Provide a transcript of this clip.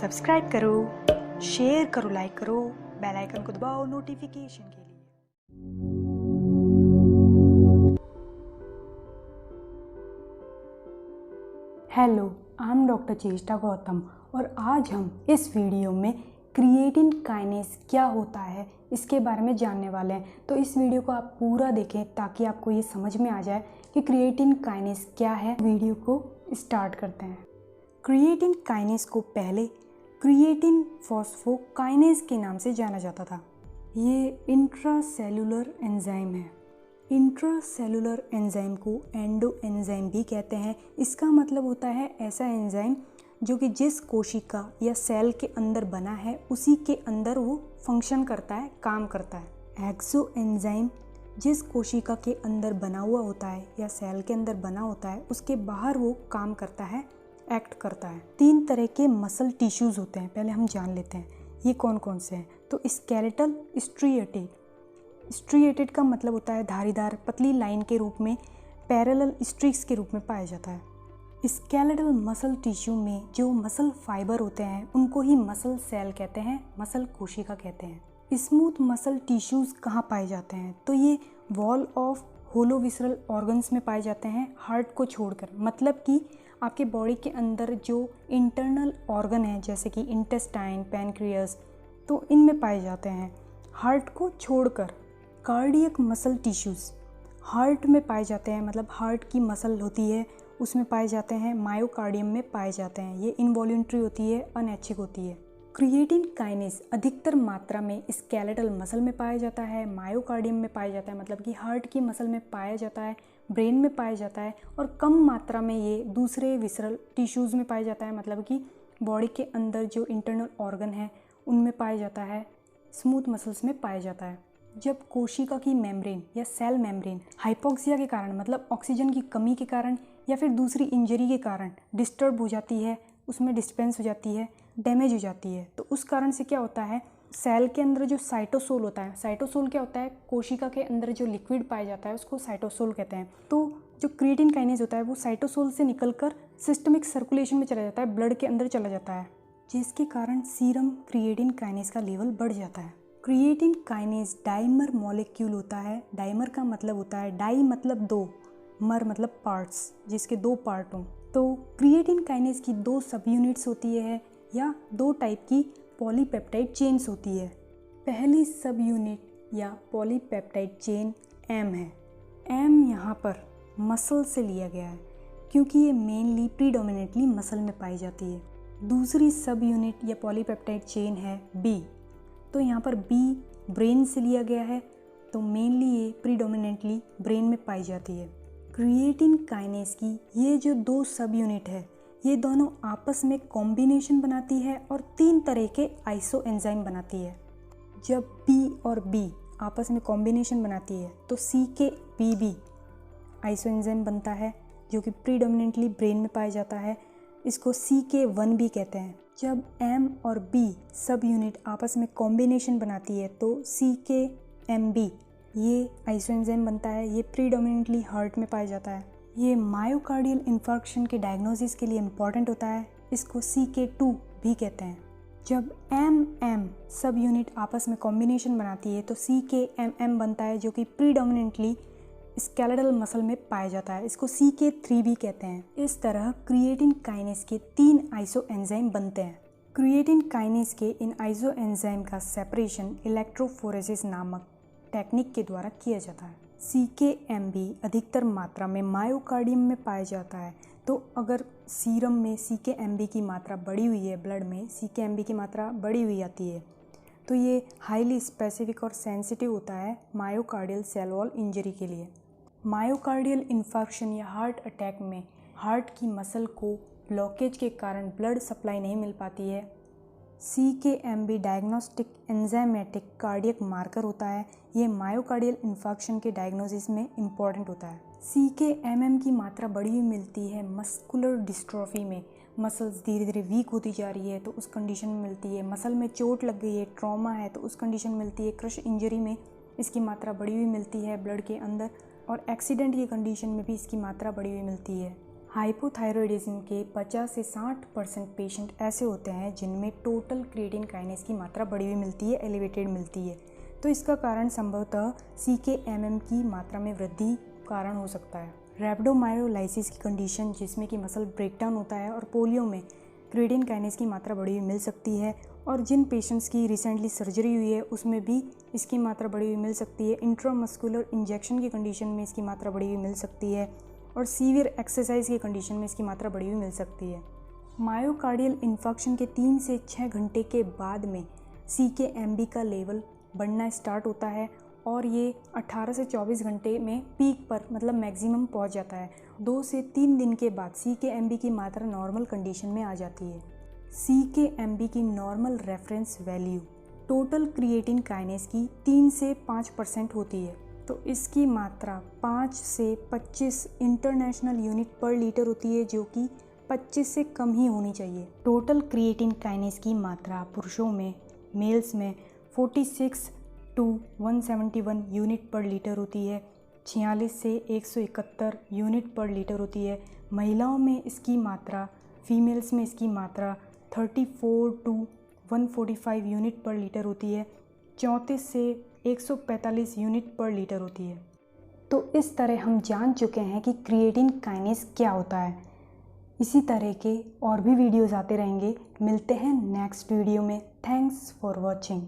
Subscribe करो, share करो, like करो, बेल आइकन को दबाओ नोटिफिकेशन के लिए। हेलो, आई एम डॉक्टर चेष्टा गौतम और आज हम इस वीडियो में क्रिएटिन काइनेज क्या होता है इसके बारे में जानने वाले हैं। तो इस वीडियो को आप पूरा देखें ताकि आपको ये समझ में आ जाए कि क्रिएटिन काइनेज क्या है। वीडियो को स्टार्ट करते हैं। क्रिएटिन काइनेज को पहले क्रिएटिन फॉस्फोकाइनेज के नाम से जाना जाता था। ये इंट्रासेलुलर एंजाइम है। इंट्रासेलुलर एंजाइम को एंडो एंजाइम भी कहते हैं। इसका मतलब होता है ऐसा एंजाइम जो कि जिस कोशिका या सेल के अंदर बना है उसी के अंदर वो फंक्शन करता है, काम करता है। एक्सो एंजाइम जिस कोशिका के अंदर बना हुआ होता है या सेल के अंदर बना होता है उसके बाहर वो काम करता है, एक्ट करता है। 3 तरह के मसल टिश्यूज होते हैं, पहले हम जान लेते हैं ये कौन कौन से हैं। तो स्केलेटल, स्ट्रिएटेड। स्ट्रिएटेड का मतलब होता है धारीदार पतली लाइन के रूप में, पैरेलल स्ट्रिक्स के रूप में पाया जाता है। स्केलेटल मसल टिश्यू में जो मसल फाइबर होते हैं उनको ही मसल सेल कहते हैं, मसल कोशिका कहते हैं। स्मूथ मसल टिश्यूज कहाँ पाए जाते हैं? तो ये wall of hollow visceral organs में पाए जाते हैं, हार्ट को छोड़कर। मतलब कि आपके बॉडी के अंदर जो इंटरनल ऑर्गन है जैसे कि इंटेस्टाइन, पैनक्रियास, तो इनमें पाए जाते हैं, हार्ट को छोड़कर। कार्डियक मसल टिश्यूज हार्ट में पाए जाते हैं, मतलब हार्ट की मसल होती है उसमें पाए जाते हैं, मायोकार्डियम में पाए जाते हैं। ये इनवॉल्यूंट्री होती है, अनैच्छिक होती है। क्रिएटिन काइनेज अधिकतर मात्रा में स्केलेटल मसल में पाया जाता है, मायोकार्डियम में पाया जाता है, मतलब कि हार्ट की मसल में पाया जाता है, ब्रेन में पाया जाता है, और कम मात्रा में ये दूसरे विसरल टिश्यूज़ में पाया जाता है, मतलब कि बॉडी के अंदर जो इंटरनल ऑर्गन है उनमें पाया जाता है, स्मूथ मसल्स में पाया जाता है। जब कोशिका की मेम्ब्रेन या सेल मेम्ब्रेन हाइपोक्सिया के कारण, मतलब ऑक्सीजन की कमी के कारण या फिर दूसरी इंजरी के कारण डिस्टर्ब हो जाती है, उसमें डिस्पेंस हो जाती है, डैमेज हो जाती है, तो उस कारण से क्या होता है, सेल के अंदर जो साइटोसोल होता है, साइटोसोल क्या होता है, कोशिका के अंदर जो लिक्विड पाया जाता है उसको साइटोसोल कहते हैं। तो जो क्रिएटिन काइनेज होता है वो साइटोसोल से निकलकर सिस्टमिक सर्कुलेशन में चला जाता है, ब्लड के अंदर चला जाता है, जिसके कारण सीरम क्रिएटिन काइनेज का लेवल बढ़ जाता है। क्रिएटिन काइनेज डाइमर मॉलिक्यूल होता है। डाइमर का मतलब होता है, डाई मतलब 2, मर मतलब पार्ट्स, जिसके 2 पार्ट हों। तो क्रिएटिन काइनेज की 2 सब यूनिट्स होती है या 2 टाइप की पॉलीपेप्टाइड चेन्स होती है। पहली सब यूनिट या पॉलीपेप्टाइड चेन एम है। एम यहाँ पर मसल से लिया गया है क्योंकि ये मेनली प्रीडोमिनेटली मसल में पाई जाती है। दूसरी सब यूनिट या पॉलीपेप्टाइड चेन है बी। तो यहाँ पर बी ब्रेन से लिया गया है, तो मेनली ये प्रीडोमिनेटली ब्रेन में पाई जाती है। क्रिएटिन काइनेज की ये जो 2 सब यूनिट है ये दोनों आपस में कॉम्बिनेशन बनाती है और 3 तरह के आइसो एंजाइम बनाती है। जब पी और बी आपस में कॉम्बिनेशन बनाती है तो CKBB आइसो एंजाइम बनता है जो कि प्रीडोमिनेटली ब्रेन में पाया जाता है। इसको CK1B कहते हैं। जब M और B सब यूनिट आपस में कॉम्बिनेशन बनाती है तो CKMB ये आइसो एंजाइम बनता है। ये प्रीडोमिनेटली हार्ट में पाया जाता है। ये मायोकार्डियल इन्फार्क्शन के डायग्नोसिस के लिए इम्पॉर्टेंट होता है। इसको CK2 भी कहते हैं। जब MM सब यूनिट आपस में कॉम्बिनेशन बनाती है तो CKMM बनता है जो कि प्रीडोमिनेटली स्केलेटल मसल में पाया जाता है। इसको CK3 भी कहते हैं। इस तरह क्रिएटिन काइनेज के 3 आइसो एंजाइम बनते हैं। क्रिएटिन काइनेज के इन आइसो एंजाइम का सेपरेशन इलेक्ट्रोफोरेसिस नामक टेक्निक के द्वारा किया जाता है। CKMB अधिकतर मात्रा में मायोकार्डियम में पाया जाता है। तो अगर सीरम में CKMB की मात्रा बढ़ी हुई है, ब्लड में CKMB की मात्रा बढ़ी हुई आती है, तो ये हाईली स्पेसिफिक और सेंसिटिव होता है मायोकार्डियल सेल वॉल इंजरी के लिए। मायोकार्डियल इन्फार्क्शन या हार्ट अटैक में हार्ट की मसल को ब्लॉकेज के कारण ब्लड सप्लाई नहीं मिल पाती है। CKMB diagnostic enzymatic cardiac marker होता है। ये मायोकार्डियल इन्फार्क्शन के डायग्नोसिस में इम्पॉर्टेंट होता है। CKMM की मात्रा बढ़ी हुई मिलती है मस्कुलर डिस्ट्रॉफी में। मसल्स धीरे धीरे वीक होती जा रही है तो उस कंडीशन में मिलती है। मसल में चोट लग गई है, ट्रॉमा है, तो उस कंडीशन में मिलती है। क्रश इंजरी में इसकी मात्रा बढ़ी हुई मिलती है ब्लड के अंदर, और एक्सीडेंट की कंडीशन में भी इसकी मात्रा बढ़ी हुई मिलती है। हाइपोथायरॉयडिज्म के 50 से 60% पेशेंट ऐसे होते हैं जिनमें टोटल क्रिएटिन काइनेज की मात्रा बढ़ी हुई मिलती है, एलिवेटेड मिलती है। तो इसका कारण संभवतः CKMM की मात्रा में वृद्धि कारण हो सकता है। रैप्डोमायोलाइसिस की कंडीशन जिसमें कि मसल ब्रेकडाउन होता है और पोलियो में क्रिएटिन काइनेज की मात्रा बढ़ी हुई मिल सकती है, और जिन पेशेंट्स की रिसेंटली सर्जरी हुई है उसमें भी इसकी मात्रा बढ़ी हुई मिल सकती है। इंट्रामस्कुलर इंजेक्शन की कंडीशन में इसकी मात्रा बढ़ी हुई मिल सकती है, और सीवियर एक्सरसाइज की कंडीशन में इसकी मात्रा बढ़ी हुई मिल सकती है। मायोकार्डियल इन्फेक्शन के 3 से 6 घंटे के बाद में CKMB का लेवल बढ़ना स्टार्ट होता है, और ये 18 से 24 घंटे में पीक पर मतलब मैक्सिमम पहुंच जाता है। 2 से 3 दिन के बाद CKMB की मात्रा नॉर्मल कंडीशन में आ जाती है। CKMB की normal reference value total creatine kinase की 3 से 5% होती है, तो इसकी मात्रा 5 से 25 इंटरनेशनल यूनिट पर लीटर होती है, जो कि 25 से कम ही होनी चाहिए। टोटल क्रिएटिन काइनेज की मात्रा पुरुषों में, मेल्स में 46 टू 171 यूनिट पर लीटर होती है, 46 से 171 यूनिट पर लीटर होती है। महिलाओं में इसकी मात्रा, फीमेल्स में इसकी मात्रा 34 टू 145 यूनिट पर लीटर होती है, 34 से 145 यूनिट पर लीटर होती है। तो इस तरह हम जान चुके हैं कि क्रिएटिन काइनेज क्या होता है। इसी तरह के और भी वीडियोज़ आते रहेंगे। मिलते हैं नेक्स्ट वीडियो में। Thanks for watching.